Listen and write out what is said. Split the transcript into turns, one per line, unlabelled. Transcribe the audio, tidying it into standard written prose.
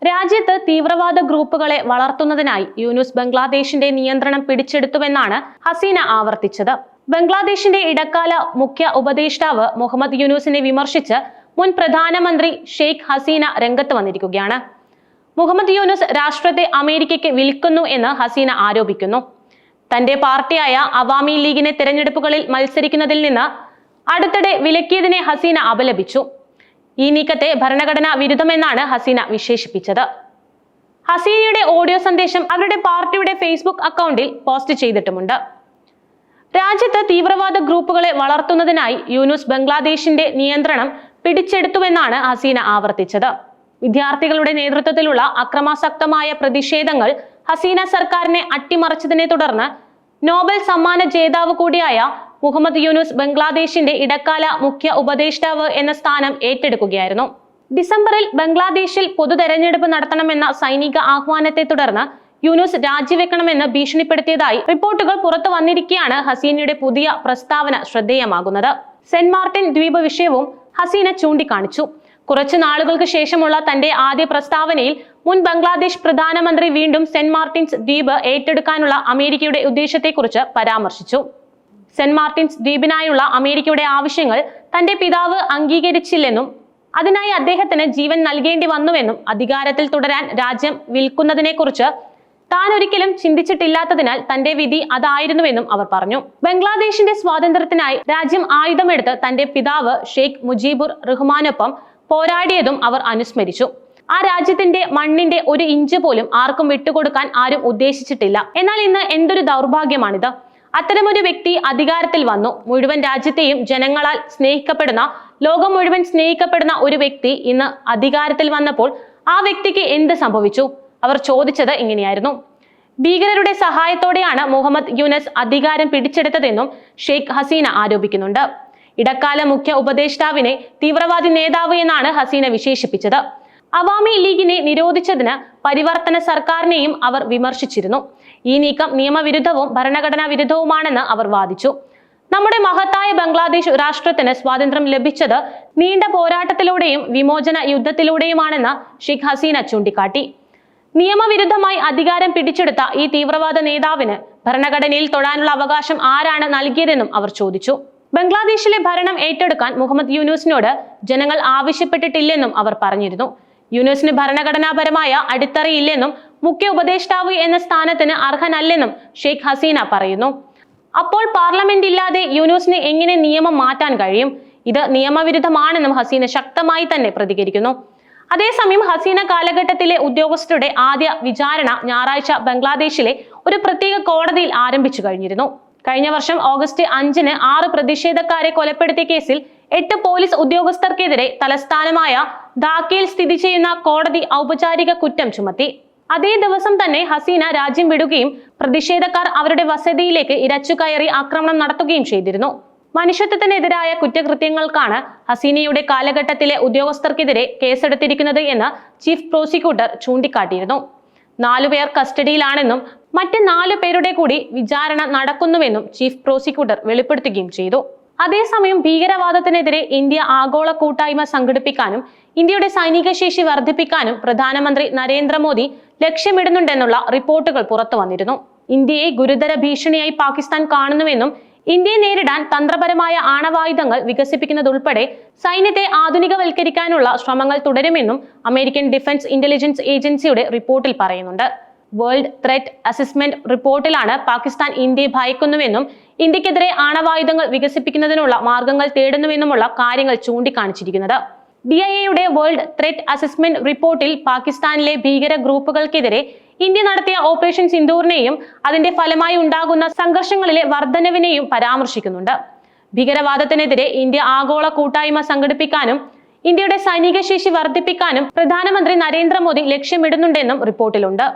രാജ്യത്ത് തീവ്രവാദ ഗ്രൂപ്പുകളെ വളർത്തുന്നതിനായി യൂനുസ് ബംഗ്ലാദേശിന്റെ നിയന്ത്രണം പിടിച്ചെടുത്തുവെന്നാണ് ഹസീന ആവർത്തിച്ചത്. ബംഗ്ലാദേശിന്റെ ഇടക്കാല മുഖ്യ ഉപദേഷ്ടാവ് മുഹമ്മദ് യൂനുസിനെ വിമർശിച്ച് മുൻ പ്രധാനമന്ത്രി ഷെയ്ഖ് ഹസീന രംഗത്ത് വന്നിരിക്കുകയാണ്. മുഹമ്മദ് യൂനുസ് രാഷ്ട്രത്തെ അമേരിക്കയ്ക്ക് വിൽക്കുന്നു എന്ന് ഹസീന ആരോപിക്കുന്നു. തന്റെ പാർട്ടിയായ അവാമി ലീഗിനെ തെരഞ്ഞെടുപ്പുകളിൽ മത്സരിക്കുന്നതിൽ നിന്ന് അടുത്തിടെ വിലക്കിയതിനെ ഹസീന അപലപിച്ചു. ഈ നീക്കത്തെ ഭരണഘടനാ വിരുദ്ധമെന്നാണ് ഹസീന വിശേഷിപ്പിച്ചത്. ഹസീനയുടെ ഓഡിയോ സന്ദേശം അവരുടെ പാർട്ടിയുടെ ഫേസ്ബുക്ക് അക്കൗണ്ടിൽ പോസ്റ്റ് ചെയ്തിട്ടുമുണ്ട്. രാജ്യത്ത് തീവ്രവാദ ഗ്രൂപ്പുകളെ വളർത്തുന്നതിനായി യൂനുസ് ബംഗ്ലാദേശിന്റെ നിയന്ത്രണം പിടിച്ചെടുത്തുവെന്നാണ് ഹസീന ആവർത്തിച്ചത്. വിദ്യാർത്ഥികളുടെ നേതൃത്വത്തിലുള്ള അക്രമാസക്തമായ പ്രതിഷേധങ്ങൾ ഹസീന സർക്കാരിനെ അട്ടിമറിച്ചതിനെ തുടർന്ന് നോബൽ സമ്മാന ജേതാവ് കൂടിയായ മുഹമ്മദ് യൂനുസ് ബംഗ്ലാദേശിന്റെ ഇടക്കാല മുഖ്യ ഉപദേഷ്ടാവ് എന്ന സ്ഥാനം ഏറ്റെടുക്കുകയായിരുന്നു. ഡിസംബറിൽ ബംഗ്ലാദേശിൽ പൊതു തെരഞ്ഞെടുപ്പ് നടത്തണമെന്ന സൈനിക ആഹ്വാനത്തെ തുടർന്ന് യൂനുസ് രാജിവെക്കണമെന്ന് ഭീഷണിപ്പെടുത്തിയതായി റിപ്പോർട്ടുകൾ പുറത്തു വന്നിരിക്കെയാണ് ഹസീനയുടെ പുതിയ പ്രസ്താവന ശ്രദ്ധേയമാകുന്നത്. സെന്റ് മാർട്ടിൻ ദ്വീപ് വിഷയവും ഹസീന ചൂണ്ടിക്കാണിച്ചു. കുറച്ചു നാളുകൾക്ക് ശേഷമുള്ള തന്റെ ആദ്യ പ്രസ്താവനയിൽ മുൻ ബംഗ്ലാദേശ് പ്രധാനമന്ത്രി വീണ്ടും സെന്റ് മാർട്ടിൻസ് ദ്വീപ് ഏറ്റെടുക്കാനുള്ള അമേരിക്കയുടെ ഉദ്ദേശത്തെക്കുറിച്ച് പരാമർശിച്ചു. സെന്റ് മാർട്ടിൻസ് ദ്വീപിനായുള്ള അമേരിക്കയുടെ ആവശ്യങ്ങൾ തന്റെ പിതാവ് അംഗീകരിച്ചില്ലെന്നും അതിനായി അദ്ദേഹത്തിന് ജീവൻ നൽകേണ്ടി വന്നുവെന്നും അധികാരത്തിൽ തുടരാൻ രാജ്യം വിൽക്കുന്നതിനെക്കുറിച്ച് താൻ ഒരിക്കലും ചിന്തിച്ചിട്ടില്ലാത്തതിനാൽ തന്റെ വിധി അതായിരുന്നുവെന്നും അവർ പറഞ്ഞു. ബംഗ്ലാദേശിന്റെ സ്വാതന്ത്ര്യത്തിനായി രാജ്യം ആയുധമെടുത്ത് തന്റെ പിതാവ് ഷെയ്ഖ് മുജീബുർ റഹ്മാനൊപ്പം പോരാടിയതും അവർ അനുസ്മരിച്ചു. ആ രാജ്യത്തിന്റെ മണ്ണിന്റെ ഒരു ഇഞ്ച് പോലും ആർക്കും വിട്ടുകൊടുക്കാൻ ആരും ഉദ്ദേശിച്ചിട്ടില്ല. എന്നാൽ ഇന്ന് എന്തൊരു ദൗർഭാഗ്യമാണിത്. അത്തരമൊരു വ്യക്തി അധികാരത്തിൽ വന്നു. മുഴുവൻ രാജ്യത്തെയും ജനങ്ങളാൽ സ്നേഹിക്കപ്പെടുന്ന, ലോകം മുഴുവൻ സ്നേഹിക്കപ്പെടുന്ന ഒരു വ്യക്തി ഇന്ന് അധികാരത്തിൽ വന്നപ്പോൾ ആ വ്യക്തിക്ക് എന്ത് സംഭവിച്ചു? അവർ ചോദിച്ചത് ഇങ്ങനെയായിരുന്നു. ഭീകരരുടെ സഹായത്തോടെയാണ് മുഹമ്മദ് യൂനുസ് അധികാരം പിടിച്ചെടുത്തതെന്നും ഷെയ്ഖ് ഹസീന ആരോപിക്കുന്നുണ്ട്. ഇടക്കാല മുഖ്യ ഉപദേഷ്ടാവിനെ തീവ്രവാദി നേതാവ് എന്നാണ് ഹസീന വിശേഷിപ്പിച്ചത്. അവാമി ലീഗിനെ നിരോധിച്ചതിന് പരിവർത്തന സർക്കാരിനെയും അവർ വിമർശിച്ചിരുന്നു. ഈ നീക്കം നിയമവിരുദ്ധവും ഭരണഘടനാ വിരുദ്ധവുമാണെന്ന് അവർ വാദിച്ചു. നമ്മുടെ മഹത്തായ ബംഗ്ലാദേശ് രാഷ്ട്രത്തിന് സ്വാതന്ത്ര്യം ലഭിച്ചത് നീണ്ട പോരാട്ടത്തിലൂടെയും വിമോചന യുദ്ധത്തിലൂടെയുമാണെന്ന് ഷെയ്ഖ് ഹസീന ചൂണ്ടിക്കാട്ടി. നിയമവിരുദ്ധമായി അധികാരം പിടിച്ചെടുത്ത ഈ തീവ്രവാദ നേതാവിന് ഭരണഘടനയിൽ തൊടാനുള്ള അവകാശം ആരാണ് നൽകിയതെന്നും അവർ ചോദിച്ചു. ബംഗ്ലാദേശിലെ ഭരണം ഏറ്റെടുക്കാൻ മുഹമ്മദ് യൂനുസിനോട് ജനങ്ങൾ ആവശ്യപ്പെട്ടിട്ടില്ലെന്നും അവർ പറഞ്ഞിരുന്നു. യൂനുസിന് ഭരണഘടനാപരമായ അടിത്തറയില്ലെന്നും മുഖ്യ ഉപദേഷ്ടാവ് എന്ന സ്ഥാനത്തിന് അർഹനല്ലെന്നും ഷെയ്ഖ് ഹസീന പറയുന്നു. അപ്പോൾ പാർലമെന്റ് ഇല്ലാതെ യൂനുസിന് എങ്ങനെ നിയമം മാറ്റാൻ കഴിയും? ഇത് നിയമവിരുദ്ധമാണെന്നും ഹസീന ശക്തമായി തന്നെ പ്രതികരിക്കുന്നു. അതേസമയം ഹസീന കാലഘട്ടത്തിലെ ഉദ്യോഗസ്ഥരുടെ ആദ്യ വിചാരണ ഞായറാഴ്ച ബംഗ്ലാദേശിലെ ഒരു പ്രത്യേക കോടതിയിൽ ആരംഭിച്ചു കഴിഞ്ഞിരുന്നു. കഴിഞ്ഞ വർഷം ഓഗസ്റ്റ് 5-ന് 6 പ്രതിഷേധക്കാരെ കൊലപ്പെടുത്തിയ കേസിൽ 8 പോലീസ് ഉദ്യോഗസ്ഥർക്കെതിരെ തലസ്ഥാനമായ ധാക്കയിൽ സ്ഥിതി ചെയ്യുന്ന കോടതി ഔപചാരിക കുറ്റം ചുമത്തി. അതേ ദിവസം തന്നെ ഹസീന രാജ്യം വിടുകയും പ്രതിഷേധക്കാർ അവരുടെ വസതിയിലേക്ക് ഇരച്ചുകയറി ആക്രമണം നടത്തുകയും ചെയ്തിരുന്നു. മനുഷ്യത്വത്തിനെതിരായ കുറ്റകൃത്യങ്ങൾക്കാണ് ഹസീനയുടെ കാലഘട്ടത്തിലെ ഉദ്യോഗസ്ഥർക്കെതിരെ കേസെടുത്തിരിക്കുന്നത് എന്ന് ചീഫ് പ്രോസിക്യൂട്ടർ ചൂണ്ടിക്കാട്ടിയിരുന്നു. 4 പേർ കസ്റ്റഡിയിലാണെന്നും മറ്റ് 4 പേരുടെ കൂടി വിചാരണ നടക്കുന്നുവെന്നും ചീഫ് പ്രോസിക്യൂട്ടർ വെളിപ്പെടുത്തുകയും ചെയ്തു. അതേസമയം ഭീകരവാദത്തിനെതിരെ ഇന്ത്യ ആഗോള കൂട്ടായ്മ സംഘടിപ്പിക്കാനും ഇന്ത്യയുടെ സൈനിക ശേഷി വർദ്ധിപ്പിക്കാനും പ്രധാനമന്ത്രി നരേന്ദ്രമോദി ലക്ഷ്യമിടുന്നുണ്ടെന്നുള്ള റിപ്പോർട്ടുകൾ പുറത്തു വന്നിരുന്നു. ഇന്ത്യയെ ഗുരുതര ഭീഷണിയായി പാകിസ്ഥാൻ കാണുന്നുവെന്നും ഇന്ത്യയെ നേരിടാൻ തന്ത്രപരമായ ആണവായുധങ്ങൾ വികസിപ്പിക്കുന്നതുൾപ്പെടെ സൈന്യത്തെ ആധുനികവൽക്കരിക്കാനുള്ള ശ്രമങ്ങൾ തുടരുമെന്നും അമേരിക്കൻ ഡിഫൻസ് ഇന്റലിജൻസ് ഏജൻസിയുടെ റിപ്പോർട്ടിൽ പറയുന്നുണ്ട്. വേൾഡ് ത്രെറ്റ് അസസ്മെന്റ് റിപ്പോർട്ടിലാണ് പാകിസ്ഥാൻ ഇന്ത്യയെ ഭയക്കുന്നുവെന്നും ഇന്ത്യക്കെതിരെ ആണവായുധങ്ങൾ വികസിപ്പിക്കുന്നതിനുള്ള മാർഗങ്ങൾ തേടുന്നുവെന്നുമുള്ള കാര്യങ്ങൾ ചൂണ്ടിക്കാണിച്ചിരിക്കുന്നത്. DIAയുടെ വേൾഡ് ത്രെറ്റ് അസസ്മെന്റ് റിപ്പോർട്ടിൽ പാകിസ്ഥാനിലെ ഭീകര ഗ്രൂപ്പുകൾക്കെതിരെ ഇന്ത്യ നടത്തിയ ഓപ്പറേഷൻ സിന്ദൂറിനെയും അതിന്റെ ഫലമായി ഉണ്ടാകുന്ന സംഘർഷങ്ങളിലെ വർധനവിനെയും പരാമർശിക്കുന്നുണ്ട്. ഭീകരവാദത്തിനെതിരെ ഇന്ത്യ ആഗോള കൂട്ടായ്മ സംഘടിപ്പിക്കാനും ഇന്ത്യയുടെ സൈനിക ശേഷി വർദ്ധിപ്പിക്കാനും പ്രധാനമന്ത്രി നരേന്ദ്രമോദി ലക്ഷ്യമിടുന്നുണ്ടെന്നും റിപ്പോർട്ടിലുണ്ട്.